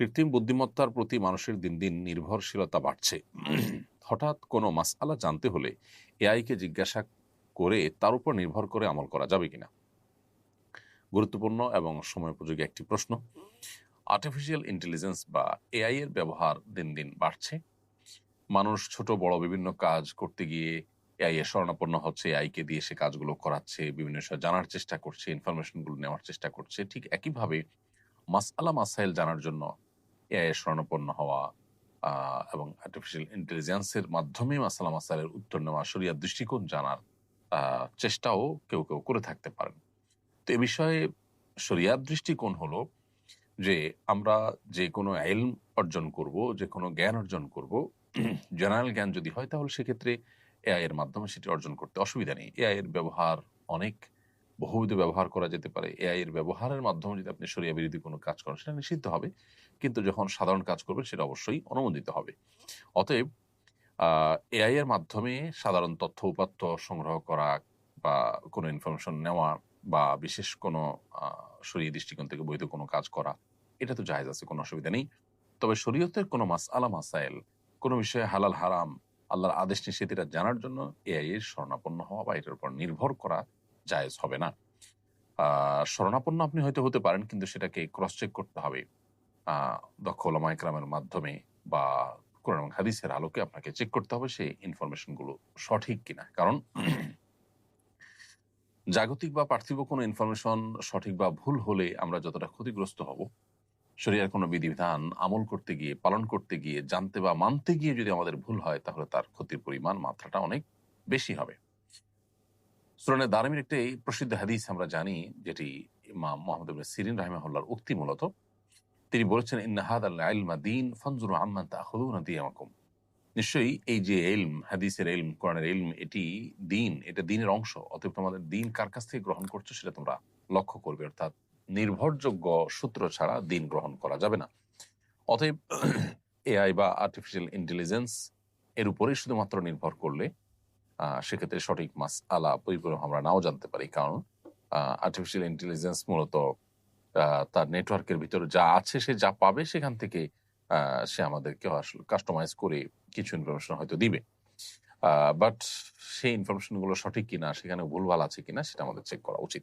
কৃত্রিম বুদ্ধিমত্তার প্রতি মানুষের দিন দিন নির্ভরশীলতা বাড়ছে। হঠাৎ কোনো মাসআলা জানতে হলে এআইকে জিজ্ঞাসা করে তার উপর নির্ভর করে আমল করা যাবে কিনা? গুরুত্বপূর্ণ এবং সময়োপযোগী একটি প্রশ্ন। আর্টিফিশিয়াল ইন্টেলিজেন্স বা এআই এর ব্যবহার দিন দিন বাড়ছে। মানুষ ছোট বড় বিভিন্ন কাজ করতে গিয়ে এআই এর শরণাপন্ন হচ্ছে, এআইকে দিয়ে সে কাজগুলো করাচ্ছে, বিভিন্ন বিষয় জানার চেষ্টা করছে, ইনফরমেশনগুলো নেওয়ার চেষ্টা করছে। ঠিক একইভাবে মাসআলা মাসাইল জানার জন্য এআই এর শরণাপন্ন হওয়া এবং আর্টিফিশিয়াল ইন্টেলিজেন্সের মাধ্যমে মাসালা মাসাইলের উত্তর নেওয়া, শরিয়ার দৃষ্টিকোণ জানার চেষ্টাও কেউ কেউ করে থাকতে পারেন। তো এ বিষয়ে শরিয়ার দৃষ্টিকোণ হলো যে আমরা যে কোনো ইলম অর্জন করব, যে কোনো জ্ঞান অর্জন করব, জেনারেল জ্ঞান যদি হয় তাহলে সেক্ষেত্রে এআই এর মাধ্যমে সেটি অর্জন করতে অসুবিধা নেই। এআই এর ব্যবহার অনেক বহুবিধ ব্যবহার করা যেতে পারে। এআই এর ব্যবহারের মাধ্যমে যদি আপনি শরিয়া বিরোধী কোনো কাজ করেন সেটা নিষিদ্ধ হবে, কিন্তু যখন সাধারণ কাজ করবেন সেটা অবশ্যই অনুমোদিত হবে। অতএব এআই এর মাধ্যমে সাধারণ তথ্য উপাত্ত সংগ্রহ করা বা কোনো ইনফরমেশন নেওয়া বা বিশেষ কোনো শরীয়ী দৃষ্টিকোণ থেকে বৈধ কোনো কাজ করা, এটা তো জায়েজ আছে, কোনো অসুবিধা নেই। তবে শরীয়তের কোনো মাসআলা মাসাইল, কোনো বিষয়ে হালাল হারাম, আল্লাহর আদেশ নিষেধ এটা জানার জন্য এআই এর শরণাপন্ন হওয়া বা এটার উপর নির্ভর করা জায়েজ হবে না। শরণাপন্ন আপনি হয়তো হতে পারেন, কিন্তু সেটাকে ক্রস চেক করতে হবে দক্ষ ওলামা ইকরামের মাধ্যমে বা কোরআন এবং হাদিসের আলোকে আপনাকে চেক করতে হবে সেই ইনফরমেশনগুলো সঠিক কিনা। কারণ জাগতিক বা পার্থিব কোনো ইনফরমেশন সঠিক বা ভুল হলে আমরা যতটা ক্ষতিগ্রস্ত হব, শরিয়ার কোনো বিধিবিধান আমল করতে গিয়ে, পালন করতে গিয়ে, জানতে বা মানতে গিয়ে যদি আমাদের ভুল হয় তাহলে তার ক্ষতির পরিমাণ, মাত্রাটা অনেক বেশি হবে। সুনানে দারমির একটি প্রসিদ্ধ হাদিস আমরা জানি, যেটি ইমাম মুহাম্মদ ইবনে সিরিন রাহিমাহুল্লাহর উক্তি। মূলত তিনি বলেছেন, ইন্না হাদাল ইলমা দীন ফানজুরু আম্মান তাখুযুনা দিয়ামাকুম। নিশ্চয়ই এই যে ইলম, হাদিসের ইলম, কোরআনের ইলম, এটি দিন, এটা দিনের অংশ। অতএব তোমাদের দিন কার কাছ থেকে গ্রহণ করছো সেটা তোমরা লক্ষ্য করবে। অর্থাৎ নির্ভরযোগ্য সূত্র ছাড়া দিন গ্রহণ করা যাবে না। অতএব এআই বা আর্টিফিশিয়াল ইন্টেলিজেন্স এর উপরেই শুধুমাত্র নির্ভর করলে সেক্ষেত্রে সঠিক মাসআলা পরিপূর্ণ আমরা নাও জানতে পারি। কারণ আর্টিফিশিয়াল ইন্টেলিজেন্স মূলত তার নেটওয়ার্কের ভিতরে যা আছে, সে যা পাবে সেখান থেকে সে আমাদেরকে আসলে কাস্টমাইজ করে কিছু ইনফরমেশন হয়তো দিবে। বাট সেই ইনফরমেশনগুলো সঠিক কিনা, সেখানে ভুলভাল আছে কিনা সেটা আমাদের চেক করা উচিত।